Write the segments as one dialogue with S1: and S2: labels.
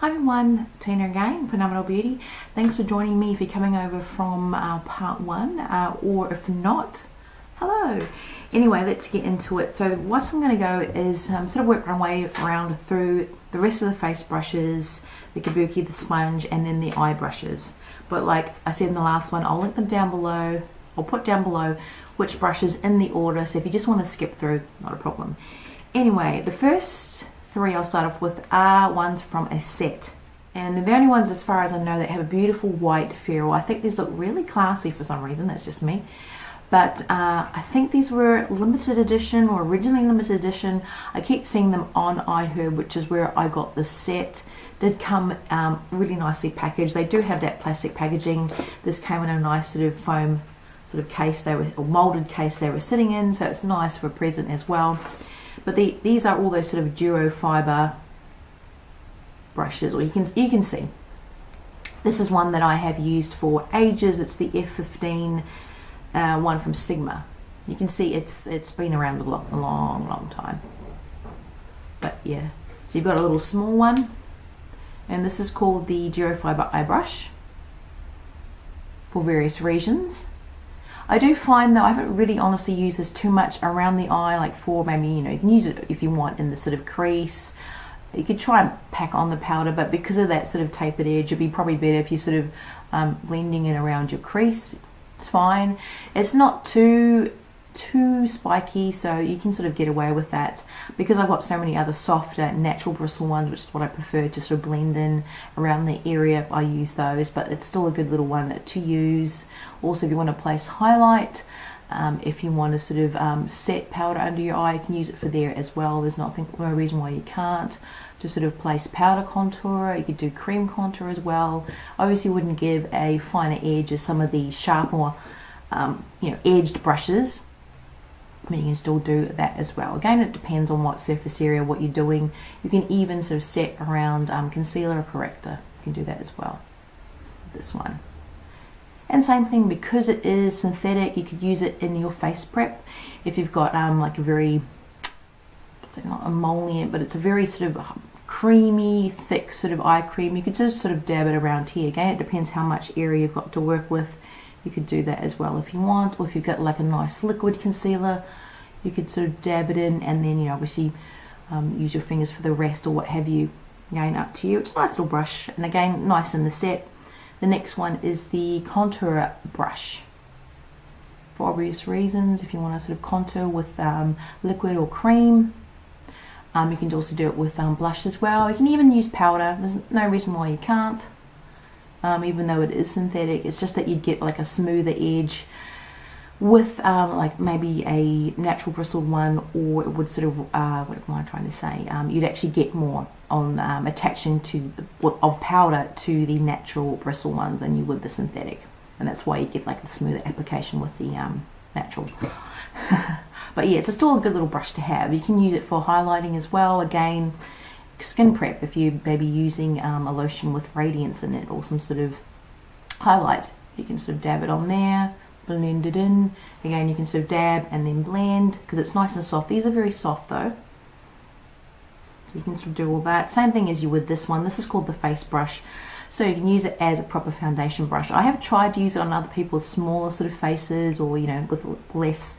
S1: Hi everyone, Tina again, Phenomenal Beauty. Thanks for joining me if you're coming over from part one, or if not, hello. Anyway, let's get into it. So what I'm going to go is sort of work my way around through the rest of the face brushes, the Kabuki, the sponge, and then the eye brushes. But like I said in the last one, I'll link them down below. I'll put down below which brushes in the order, so if you just want to skip through, not a problem. Anyway, the first three I'll start off with are ones from a set, and they're the only ones as far as I know that have a beautiful white ferrule. I think these look really classy for some reason, that's just me, but I think these were limited edition or originally limited edition. I keep seeing them on iHerb, which is where I got this set. Did come really nicely packaged. They do have that plastic packaging. This came in a nice sort of foam sort of case they were, or molded case they were sitting in, so it's nice for a present as well. But these are all those sort of duro fiber brushes, or you can see. This is one that I have used for ages. It's the F15 one from Sigma. You can see it's been around a long time. But yeah, so you've got a little small one, and this is called the duro fiber eye brush for various reasons. I do find though I haven't really honestly used this too much around the eye, like for maybe, you know, you can use it if you want in the sort of crease. You could try and pack on the powder, but because of that sort of tapered edge, it'd be probably better if you sort of blending it around your crease. It's fine. It's not too spiky, so you can sort of get away with that. Because I've got so many other softer natural bristle ones, which is what I prefer to sort of blend in around the area, I use those, but it's still a good little one to use. Also, if you want to place highlight, if you want to sort of set powder under your eye, you can use it for there as well. There's no reason why you can't. To sort of place powder contour, you could do cream contour as well. Obviously wouldn't give a finer edge as some of the sharper edged brushes, but you can still do that as well. Again, it depends on what surface area, what you're doing. You can even sort of set around concealer or corrector. You can do that as well with this one. And same thing, because it is synthetic, you could use it in your face prep. If you've got like a very, it's not emollient, but it's a very sort of creamy, thick sort of eye cream, you could just sort of dab it around here. Again, it depends how much area you've got to work with. You could do that as well if you want, or if you've got like a nice liquid concealer, you could sort of dab it in, and then, you know, obviously use your fingers for the rest or what have you. Again, up to you. It's a nice little brush, and again, nice in the set. The next one is the contour brush. For obvious reasons, if you want to sort of contour with liquid or cream, you can also do it with blush as well. You can even use powder. There's no reason why you can't. Even though it is synthetic, it's just that you'd get like a smoother edge with like maybe a natural bristled one, or it would sort of what am I trying to say, you'd actually get more on attaching to of powder to the natural bristle ones than you would the synthetic, and that's why you get like the smoother application with the natural. But yeah, it's still a good little brush to have. You can use it for highlighting as well. Again, skin prep, if you maybe using a lotion with radiance in it or some sort of highlight, you can sort of dab it on there, blend it in. Again, you can sort of dab and then blend, because it's nice and soft. These are very soft though, so you can sort of do all that. Same thing as you would this one. This is called the face brush, so you can use it as a proper foundation brush. I have tried to use it on other people's smaller sort of faces, or, you know, with less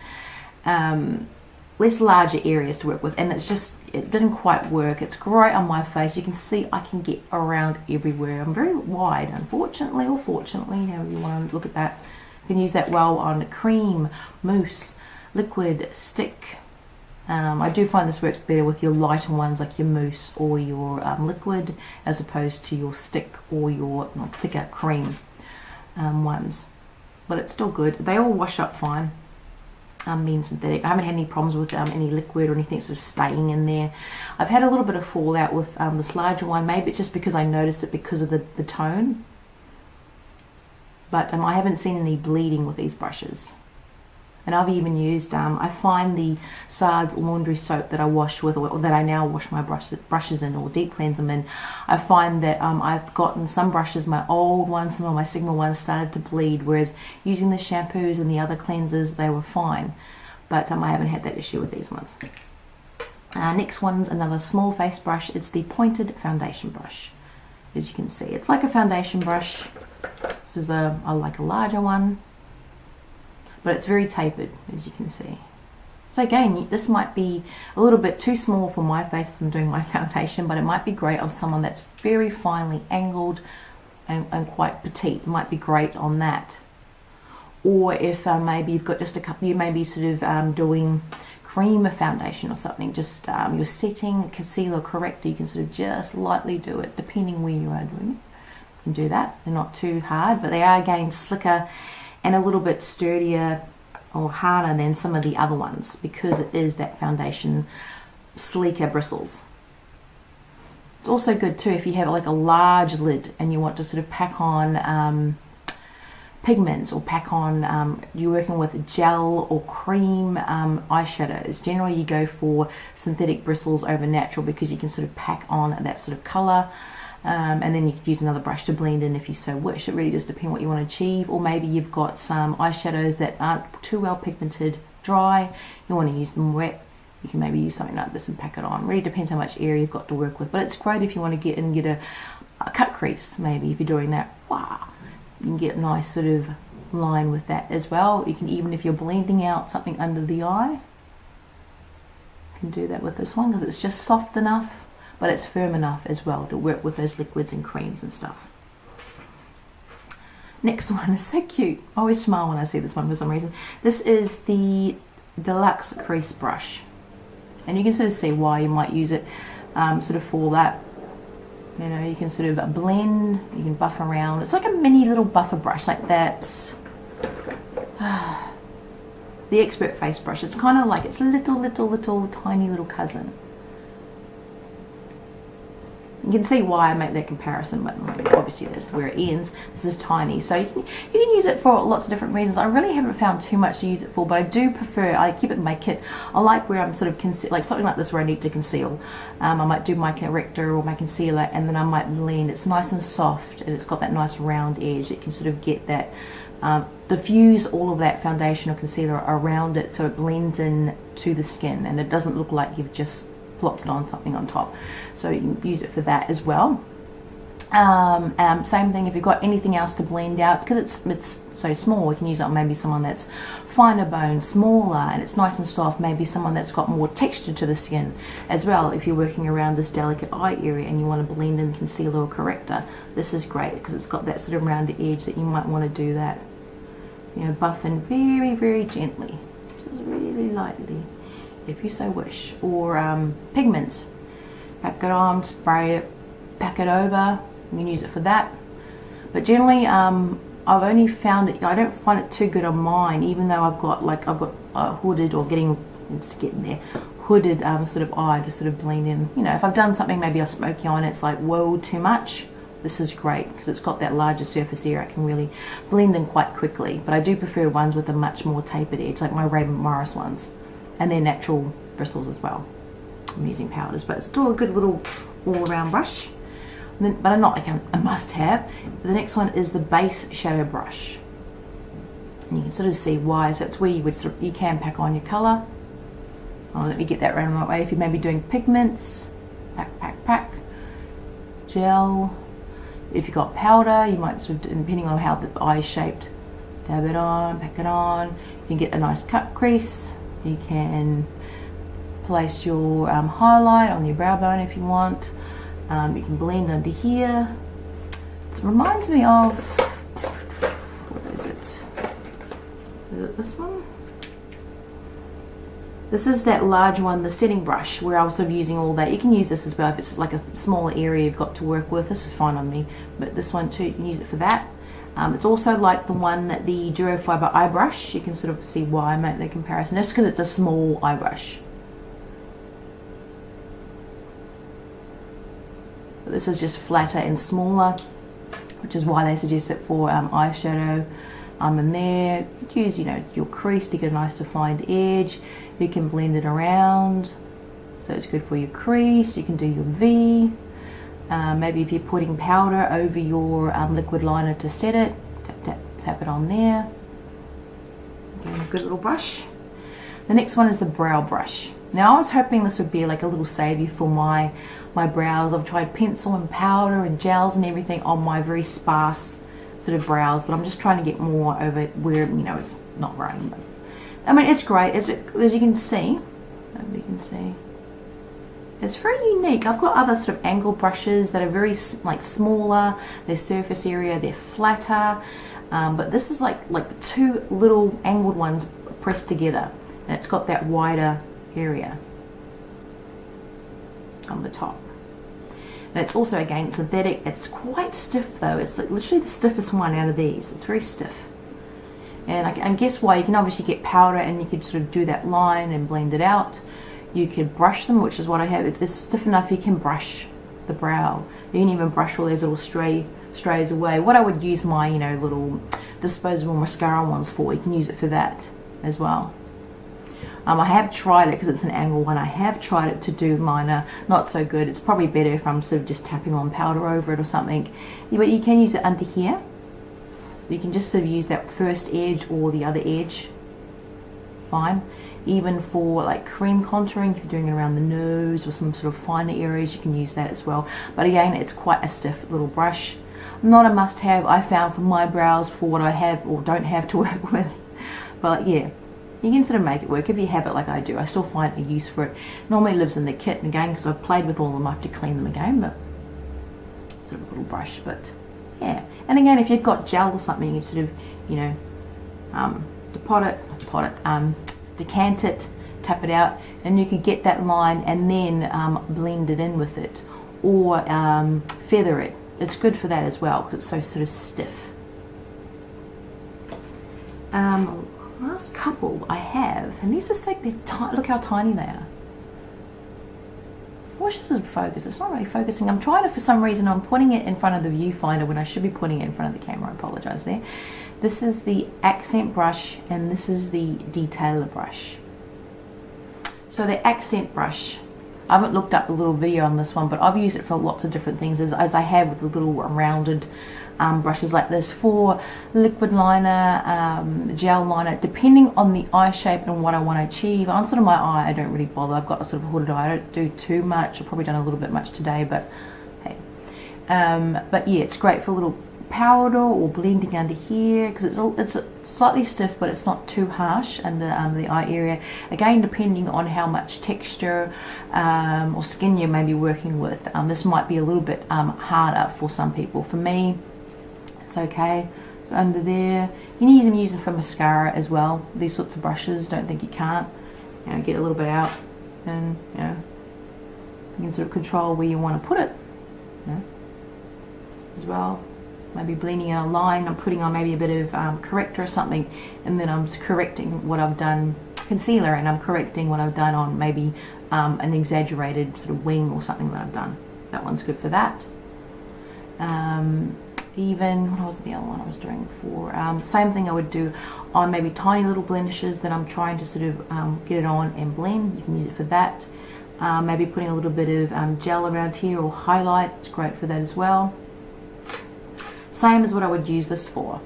S1: larger areas to work with, and it didn't quite work. It's great on my face. You can see I can get around everywhere. I'm very wide, unfortunately, or fortunately, however you want to look at that. You can use that well on cream, mousse, liquid, stick. I do find this works better with your lighter ones like your mousse or your liquid, as opposed to your stick or your thicker cream ones. But it's still good. They all wash up fine. Being synthetic, I haven't had any problems with any liquid or anything sort of staying in there. I've had a little bit of fallout with this larger one. Maybe it's just because I noticed it because of the tone, but I haven't seen any bleeding with these brushes. And I've even used, I find the Sard's laundry soap that I wash with, or that I now wash my brushes in, or deep cleanse them in, I find that I've gotten some brushes, my old ones, some of my Sigma ones started to bleed, whereas using the shampoos and the other cleansers, they were fine. But I haven't had that issue with these ones. Next one's another small face brush. It's the pointed foundation brush. as you can see. It's like a foundation brush. This is like a larger one, but it's very tapered, as you can see. So again, this might be a little bit too small for my face if I'm doing my foundation, but it might be great on someone that's very finely angled and quite petite. It might be great on that. Or if maybe you've got just a couple, you may be sort of doing cream foundation or something, just you're setting a concealer corrector, you can sort of just lightly do it depending where you are doing it. You can do that. They're not too hard, but they are again slicker and a little bit sturdier or harder than some of the other ones because it is that foundation sleeker bristles. It's also good too if you have like a large lid and you want to sort of pack on pigments or pack on, you're working with gel or cream eyeshadows. Generally you go for synthetic bristles over natural because you can sort of pack on that sort of colour. And then you could use another brush to blend in if you so wish. It really does depend what you want to achieve. Or maybe you've got some eyeshadows that aren't too well pigmented, dry, you want to use them wet, you can maybe use something like this and pack it on. It really depends how much area you've got to work with, but it's great if you want to get a cut crease. Maybe if you're doing that, wow, you can get a nice sort of line with that as well. You can, even if you're blending out something under the eye, you can do that with this one because it's just soft enough, but it's firm enough as well to work with those liquids and creams and stuff. Next one is so cute. I always smile when I see this one for some reason. This is the Deluxe Crease brush. And you can sort of see why you might use it sort of for that. You know, you can sort of blend, you can buff around. It's like a mini little buffer brush like that. The Expert Face brush. It's kind of like its little tiny little cousin. You can see why I make that comparison, but obviously that's where it ends. This is tiny, so you can use it for lots of different reasons. I really haven't found too much to use it for, but I do prefer, I keep it in my kit. I like where I'm sort of, like something like this where I need to conceal. I might do my corrector or my concealer, and then I might blend. It's nice and soft, and it's got that nice round edge. It can sort of get that, diffuse all of that foundation or concealer around it so it blends in to the skin, and it doesn't look like you've just plopped on something on top. So you can use it for that as well. Same thing if you've got anything else to blend out, because it's so small, you can use it on maybe someone that's finer bone, smaller, and it's nice and soft. Maybe someone that's got more texture to the skin as well. If you're working around this delicate eye area and you want to blend in concealer or corrector, this is great because it's got that sort of rounded edge that you might want to do that. You know, buff in very gently, just really lightly, if you so wish. Or pigments, pack it on, spray it, pack it over. You can use it for that. But generally, I've only found it, I don't find it too good on mine, even though I've got a hooded, or it's getting there, hooded sort of eye to sort of blend in. You know, if I've done something maybe a smoky eye and it's like, whoa, too much, this is great because it's got that larger surface area. I can really blend in quite quickly. But I do prefer ones with a much more tapered edge, like my Raven Morris ones, and they're natural bristles as well. I'm using powders, but it's still a good little all-around brush. But I'm not like a must-have. The next one is the base shadow brush, and you can sort of see why. So it's where you can pack on your colour. Oh, let me get that round the right way. If you're maybe doing pigments, pack, gel. If you've got powder, you might sort of, depending on how the eye is shaped, dab it on, pack it on. You can get a nice cut crease. You can place your highlight on your brow bone if you want. You can blend under here. It reminds me of, what is it? Is it this one? This is that large one, the setting brush, where I was sort of using all that. You can use this as well if it's like a smaller area you've got to work with. This is fine on me, but this one too, you can use it for that. It's also like the one, the Duro Fiber eye brush. You can sort of see why I make the comparison, just because it's a small eye brush. But this is just flatter and smaller, which is why they suggest it for eyeshadow. And there, you could use, you know, your crease to get a nice defined edge. You can blend it around, so it's good for your crease. You can do your V. Maybe if you're putting powder over your liquid liner to set it, tap it on there. Again, a good little brush. The next one is the brow brush. Now I was hoping this would be like a little savior for my brows. I've tried pencil and powder and gels and everything on my very sparse sort of brows, but I'm just trying to get more over where, you know, it's not growing. But I mean, it's great. As you can see, it's very unique. I've got other sort of angle brushes that are very like smaller, their surface area, they're flatter, but this is like two little angled ones pressed together, and it's got that wider area on the top. And it's also, again, synthetic. It's quite stiff though. It's like literally the stiffest one out of these. It's very stiff. And guess why? You can obviously get powder and you could sort of do that line and blend it out. You could brush them, which is what I have. It's stiff enough you can brush the brow. You can even brush all those little strays away. What I would use my, you know, little disposable mascara ones for, you can use it for that as well. I have tried it, because it's an angle one, I have tried it to do liner. Not so good. It's probably better if I'm sort of just tapping on powder over it or something. Yeah, but you can use it under here. You can just sort of use that first edge or the other edge. Fine. Even for like cream contouring, if you're doing it around the nose or some sort of finer areas, you can use that as well. But again, it's quite a stiff little brush. Not a must-have, I found, for my brows, for what I have or don't have to work with. But yeah, you can sort of make it work if you have it like I do. I still find a use for it. Normally lives in the kit, and again, because I've played with all of them, I have to clean them again, but sort of a little brush. But yeah, and again, if you've got gel or something, you sort of, you know, decant it, tap it out, and you could get that line and then blend it in with it, or feather it. It's good for that as well, because it's so sort of stiff. Last couple I have, and these are like, look how tiny they are. I wish this would focus. It's not really focusing. I'm trying to, for some reason, I'm putting it in front of the viewfinder when I should be putting it in front of the camera. I apologize there. This is the accent brush, and this is the detailer brush. So the accent brush, I haven't looked up a little video on this one, but I've used it for lots of different things, as I have with the little rounded brushes like this, for liquid liner, gel liner, depending on the eye shape and what I want to achieve. On sort of my eye, I don't really bother. I've got a sort of hooded eye. I don't do too much. I've probably done a little bit much today, but hey. But yeah, it's great for a little powder or blending under here, because it's slightly stiff, but it's not too harsh under the eye area. Again, depending on how much texture or skin you may be working with, this might be a little bit harder for some people. For me, it's okay. So under there, you can even use them for mascara as well. These sorts of brushes, don't think you can't. You know, get a little bit out, and you know, you can sort of control where you want to put it, you know, as well. Maybe blending out a line, I'm putting on maybe a bit of corrector or something, and then I'm correcting what I've done, concealer, and I'm correcting what I've done on maybe an exaggerated sort of wing or something that I've done. That one's good for that. Even, what was the other one I was doing for? Same thing I would do on maybe tiny little blemishes that I'm trying to sort of get it on and blend. You can use it for that. Maybe putting a little bit of gel around here or highlight. It's great for that as well. Same as what I would use this for.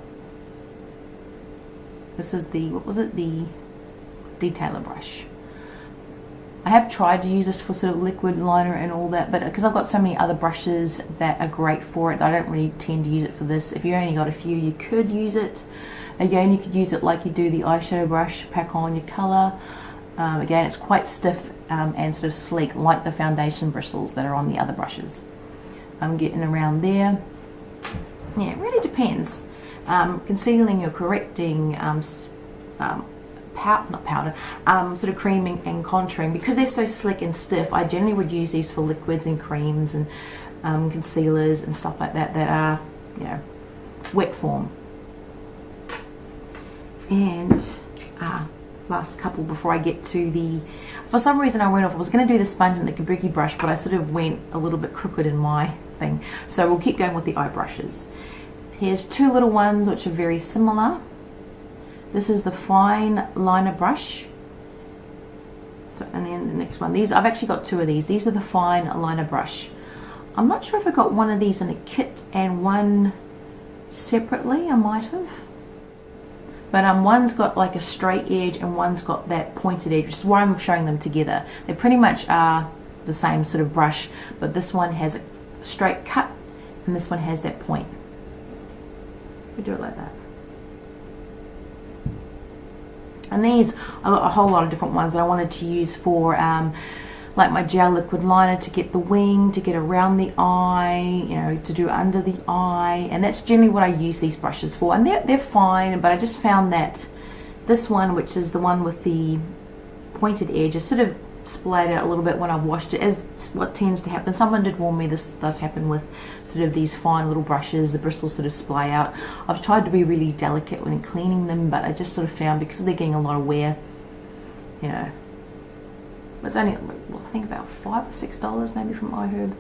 S1: This is the, what was it? The detailer brush. I have tried to use this for sort of liquid liner and all that, but because I've got so many other brushes that are great for it, I don't really tend to use it for this. If you only got a few, you could use it. Again, you could use it like you do the eyeshadow brush, pack on your color. Again, it's quite stiff and sort of sleek, like the foundation bristles that are on the other brushes. I'm getting around there. Yeah, it really depends. Concealing or correcting, not powder, sort of creaming and contouring, because they're so slick and stiff, I generally would use these for liquids and creams and concealers and stuff like that that are, you know, wet form. And last couple before I get to the, for some reason I went off, I was going to do the sponge and the Kabuki brush, but I sort of went a little bit crooked in my thing, so we'll keep going with the eye brushes. Here's two little ones which are very similar. This is the fine liner brush. So, and then the next one, these, I've actually got two of these. These are the fine liner brush. I'm not sure if I got one of these in a kit and one separately. I might have. but one's got like a straight edge and one's got that pointed edge, which is why I'm showing them together. They pretty much are the same sort of brush, but this one has a straight cut and this one has that point. We do it like that. And these, I got a whole lot of different ones that I wanted to use for like my gel liquid liner, to get the wing, to get around the eye, you know, to do under the eye, and that's generally what I use these brushes for, and they're fine. But I just found that this one, which is the one with the pointed edge, is sort of splayed out a little bit when I've washed it, as what tends to happen. Someone did warn me this does happen with sort of these fine little brushes, the bristles sort of splay out. I've tried to be really delicate when cleaning them, but I just sort of found, because they're getting a lot of wear, you know, it's only, I think about $5 or $6 maybe from iHerb.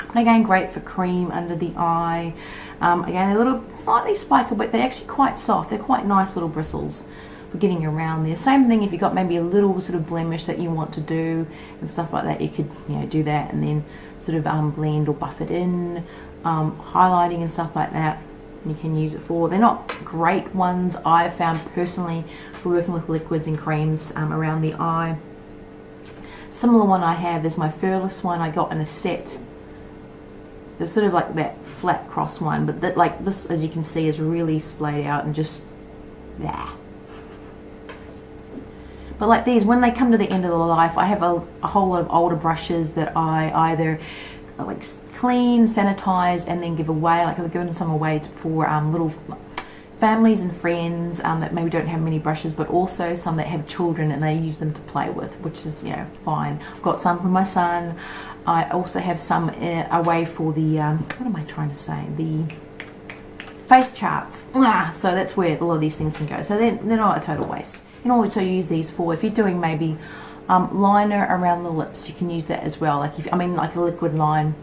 S1: And again, great for cream under the eye. Again, they're a little slightly spiky, but they're actually quite soft. They're quite nice little bristles for getting around there. Same thing if you've got maybe a little sort of blemish that you want to do and stuff like that, you could, you know, do that and then sort of blend or buff it in, highlighting and stuff like that. You can use it for. They're not great ones I've found personally for working with liquids and creams around the eye. Similar one I have is my Furless one I got in a set. It's sort of like that flat cross one, but that, like this, as you can see, is really splayed out and just, yeah. But like these, when they come to the end of their life, I have a whole lot of older brushes that I either like clean, sanitize, and then give away. Like I've given some away for little families and friends that maybe don't have many brushes, but also some that have children and they use them to play with, which is, you know, fine. I've got some for my son. I also have some away for the what am I trying to say, the face charts. So that's where a lot of these things can go, so they're not a total waste. You can also use these for if you're doing maybe liner around the lips. You can use that as well, like if, I mean, like a liquid line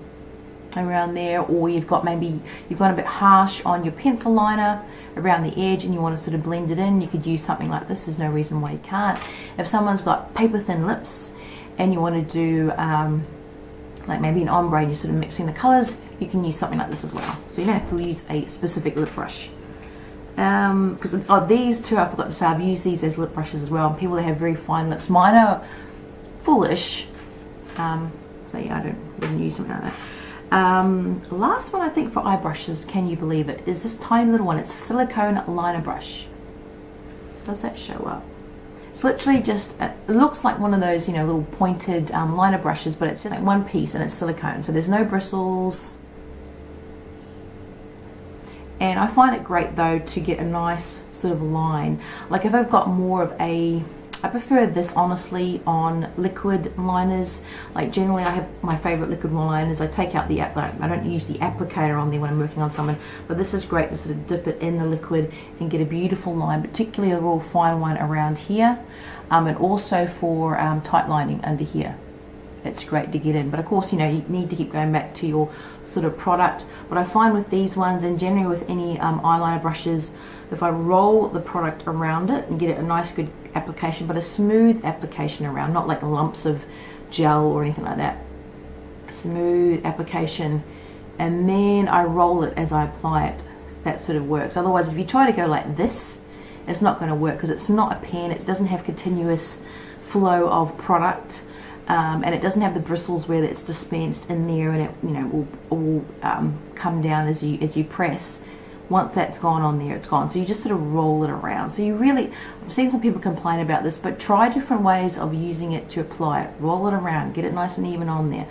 S1: around there, or you've got maybe you've gone a bit harsh on your pencil liner around the edge and you want to sort of blend it in, you could use something like this. There's no reason why you can't. If someone's got paper thin lips and you want to do like maybe an ombre and you're sort of mixing the colors, you can use something like this as well. So you don't have to use a specific lip brush. Because these two, I forgot to say, I've used these as lip brushes as well. People that have very fine lips, mine are fullish, so yeah, I wouldn't use something like that. Last one I think for eye brushes, can you believe it, is this tiny little one. It's a silicone liner brush. Does that show up? It's literally just, it looks like one of those, you know, little pointed liner brushes, but it's just like one piece and it's silicone, so there's no bristles. And I find it great though to get a nice sort of line. Like if I've got more of a, I prefer this honestly on liquid liners. Like generally I have my favorite liquid liners. I take out the, I don't use the applicator on there when I'm working on someone, but this is great to sort of dip it in the liquid and get a beautiful line, particularly a real fine one around here, and also for tight lining under here. It's great to get in, but of course, you know, you need to keep going back to your sort of product. But I find with these ones, and generally with any eyeliner brushes, if I roll the product around it and get it a nice good application, but a smooth application around, not like lumps of gel or anything like that, smooth application, and then I roll it as I apply it, that sort of works. Otherwise, if you try to go like this, it's not going to work because it's not a pen. It doesn't have continuous flow of product. And it doesn't have the bristles where it's dispensed in there, and it, you know, will come down as you press. Once that's gone on there, it's gone. So you just sort of roll it around. So you really, I've seen some people complain about this, but try different ways of using it to apply it. Roll it around, get it nice and even on there,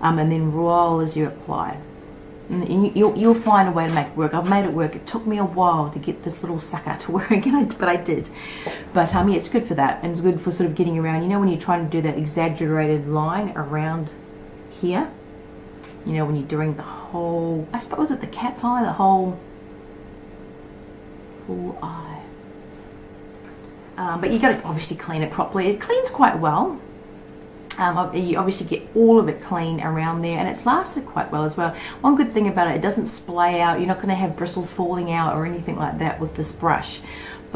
S1: and then roll as you apply it. And you'll find a way to make it work. I've made it work. It took me a while to get this little sucker to work, but I did. But yeah, it's good for that, and it's good for sort of getting around. You know, when you're trying to do that exaggerated line around here, you know, when you're doing the whole, I suppose it the cat's eye, the whole full eye. But you got to obviously clean it properly. It cleans quite well. You obviously get all of it clean around there, and it's lasted quite well as well. One good thing about it, it doesn't splay out. You're not going to have bristles falling out or anything like that with this brush.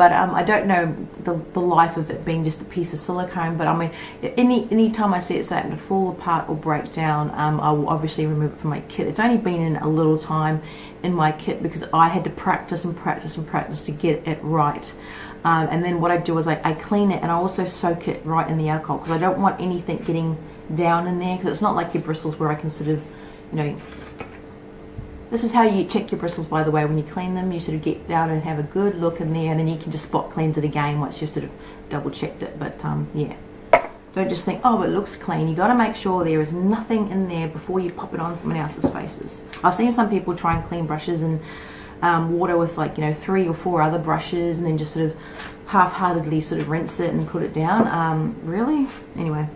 S1: but I don't know the life of it being just a piece of silicone. But I mean, any time I see it starting to fall apart or break down, I will obviously remove it from my kit. It's only been in a little time in my kit because I had to practice and practice and practice to get it right. And then what I do is I clean it, and I also soak it right in the alcohol because I don't want anything getting down in there, because it's not like your bristles where I can sort of, you know, this is how you check your bristles, by the way. When you clean them, you sort of get down and have a good look in there, and then you can just spot cleanse it again once you've sort of double checked it. But yeah, don't just think, oh, it looks clean. You got to make sure there is nothing in there before you pop it on someone else's faces. I've seen some people try and clean brushes in water with, like, you know, 3 or 4 other brushes, and then just sort of half-heartedly sort of rinse it and put it down. Really? Anyway,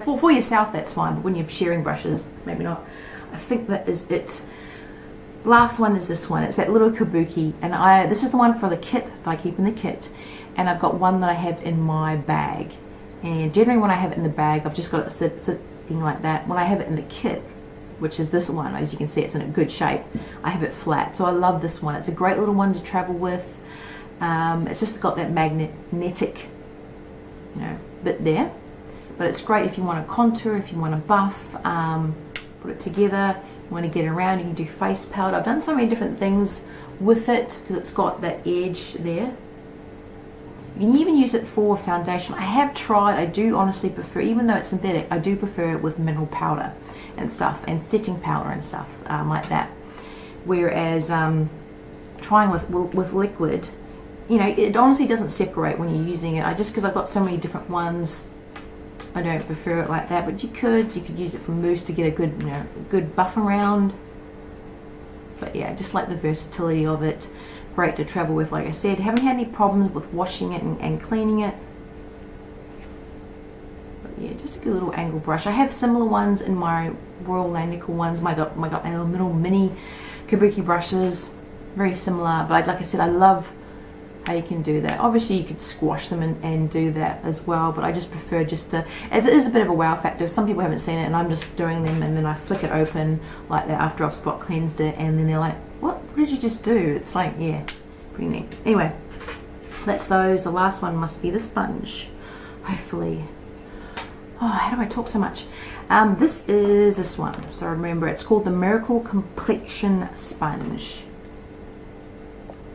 S1: for yourself that's fine, but when you're sharing brushes, maybe not. I think that is it. Last one is this one. It's that little Kabuki, and this is the one for the kit that I keep in the kit, and I've got one that I have in my bag. And generally when I have it in the bag, I've just got it sitting like that. When I have it in the kit, which is this one, as you can see, it's in a good shape, I have it flat. So I love this one. It's a great little one to travel with. It's just got that magnetic, you know, bit there, but it's great if you want to contour, if you want to buff, put it together. You want to get around, you can do face powder. I've done so many different things with it because it's got that edge there. You can even use it for foundation. I have tried, I do honestly prefer, even though it's synthetic, I do prefer it with mineral powder and stuff, and setting powder and stuff like that. Whereas trying with liquid, you know, it honestly doesn't separate when you're using it. Just because I've got so many different ones, I don't prefer it like that, but you could use it for mousse to get a good, you know, good buff around. But yeah, just like the versatility of it, great to travel with. Like I said, haven't had any problems with washing it and cleaning it. But yeah, just a good little angle brush. I have similar ones in my Royal Langnickel ones. My got little mini Kabuki brushes, very similar. But like I said, I love how you can do that. Obviously you could squash them and do that as well, but I just prefer just to, it is a bit of a wow factor. Some people haven't seen it and I'm just doing them, and then I flick it open like that after I've spot cleansed it, and then they're like, what did you just do? It's like, yeah, pretty neat. Anyway, that's those. The last one must be the sponge, hopefully. Oh, how do I talk so much? This is this one. So remember, it's called the Miracle Complexion Sponge.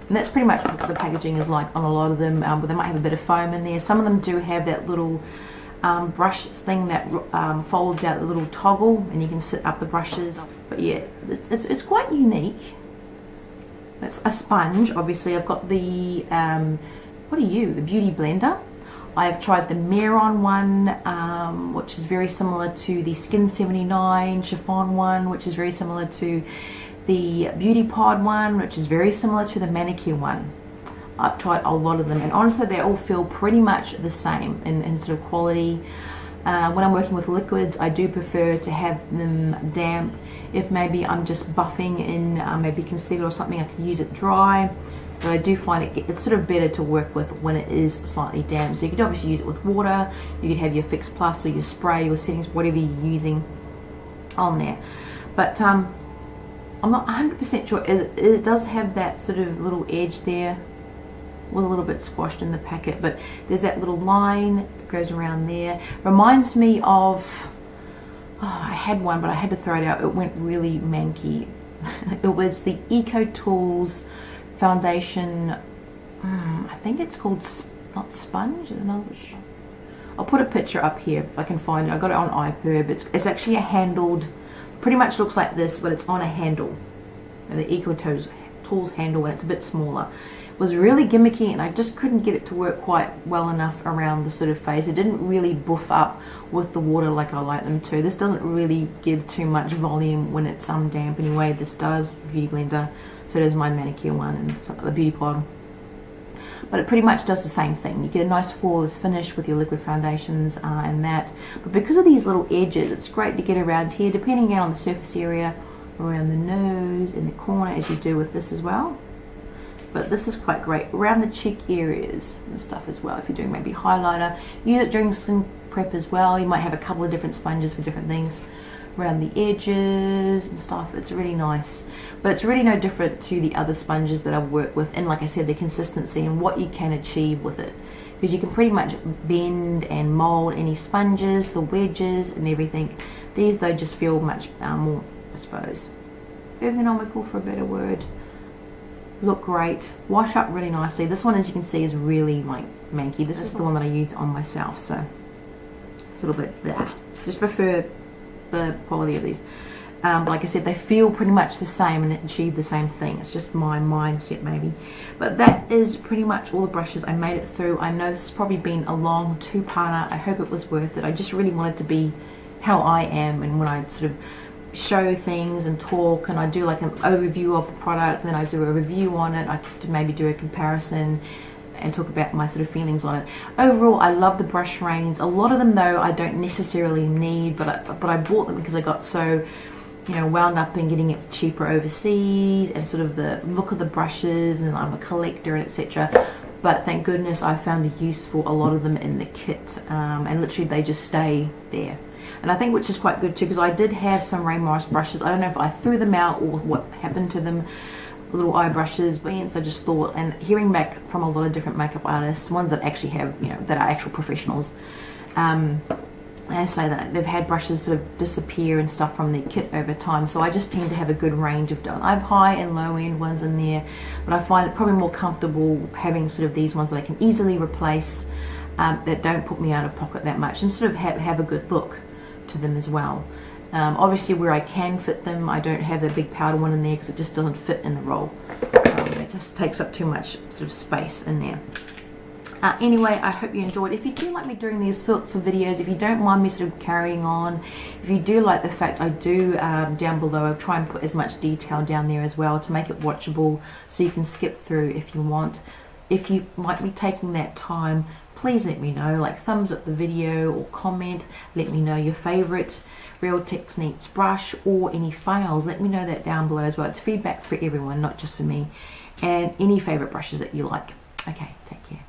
S1: And that's pretty much what the packaging is like on a lot of them, but they might have a bit of foam in there. Some of them do have that little brush thing that folds out the little toggle, and you can sit up the brushes. But yeah, it's quite unique. It's a sponge, obviously. I've got the, the Beauty Blender. I've tried the Meron one, which is very similar to the Skin 79 chiffon one, which is very similar to the Beauty Pod one, which is very similar to the Manicure one. I've tried a lot of them, and honestly they all feel pretty much the same in sort of quality. When I'm working with liquids, I do prefer to have them damp. If maybe I'm just buffing in maybe concealer or something, I can use it dry. But I do find it's sort of better to work with when it is slightly damp. So you could obviously use it with water, you could have your Fix Plus or your spray, your settings, whatever you're using on there. But I'm not 100% sure. It does have that sort of little edge there. It was a little bit squashed in the packet, but there's that little line that goes around there. Reminds me of, I had one, but I had to throw it out. It went really manky. It was the Eco Tools foundation. I think it's called, not sponge, another sponge. I'll put a picture up here if I can find it. I got it on iPerb. It's actually a handled, pretty much looks like this, but it's on a handle. The Eco Tools handle, and it's a bit smaller. It was really gimmicky, and I just couldn't get it to work quite well enough around the sort of face. It didn't really buff up with the water like I like them to. This doesn't really give too much volume when it's damp anyway. This does, the Beauty Blender. So does my Manicure one and some of the Beauty Pod. But it pretty much does the same thing. You get a nice flawless finish with your liquid foundations and that. But because of these little edges, it's great to get around here, depending on the surface area, around the nose, in the corner, as you do with this as well. But this is quite great around the cheek areas and stuff as well. If you're doing maybe highlighter, use it during skin prep as well. You might have a couple of different sponges for different things. around the edges and stuff. It's really nice, but it's really no different to the other sponges that I've worked with, and like I said, the consistency and what you can achieve with it, because you can pretty much bend and mold any sponges, the wedges and everything. These though just feel much more, I suppose, ergonomical, for a better word. Look great, wash up really nicely. This one, as you can see, is really like manky. This is the one that I use on myself, so it's a little bit there. Just prefer the quality of these. Like I said, they feel pretty much the same and achieve the same thing. It's just my mindset maybe. But that is pretty much all the brushes I made it through. I know this has probably been a long two-parter. I hope it was worth it. I just really wanted to be how I am, and when I sort of show things and talk, and I do like an overview of the product, then I do a review on it, I could maybe do a comparison and talk about my sort of feelings on it. Overall, I love the brush range. A lot of them though I don't necessarily need, but I bought them because I got so, you know, wound up in getting it cheaper overseas and sort of the look of the brushes, and I'm a collector and etc. But thank goodness I found a use for a lot of them in the kit, and literally they just stay there. And I think which is quite good too, because I did have some Rain Morris brushes. I don't know if I threw them out or what happened to them, little eye brushes, but hence I just thought, and hearing back from a lot of different makeup artists, ones that actually have, you know, that are actual professionals, they say that they've had brushes sort of disappear and stuff from their kit over time. So I just tend to have a good range of I have high and low end ones in there, but I find it probably more comfortable having sort of these ones that I can easily replace, that don't put me out of pocket that much, and sort of have a good look to them as well. Obviously where I can fit them, I don't have the big powder one in there because it just doesn't fit in the roll. It just takes up too much sort of space in there. Anyway, I hope you enjoyed. If you do like me doing these sorts of videos, if you don't mind me sort of carrying on, if you do like the fact I do, down below I'll try and put as much detail down there as well to make it watchable, so you can skip through if you want. If you like me taking that time, please let me know, like thumbs up the video or comment, let me know your favorite Real Techniques brush or any fails. Let me know that down below as well. It's feedback for everyone, not just for me. And any favorite brushes that you like. Okay, take care.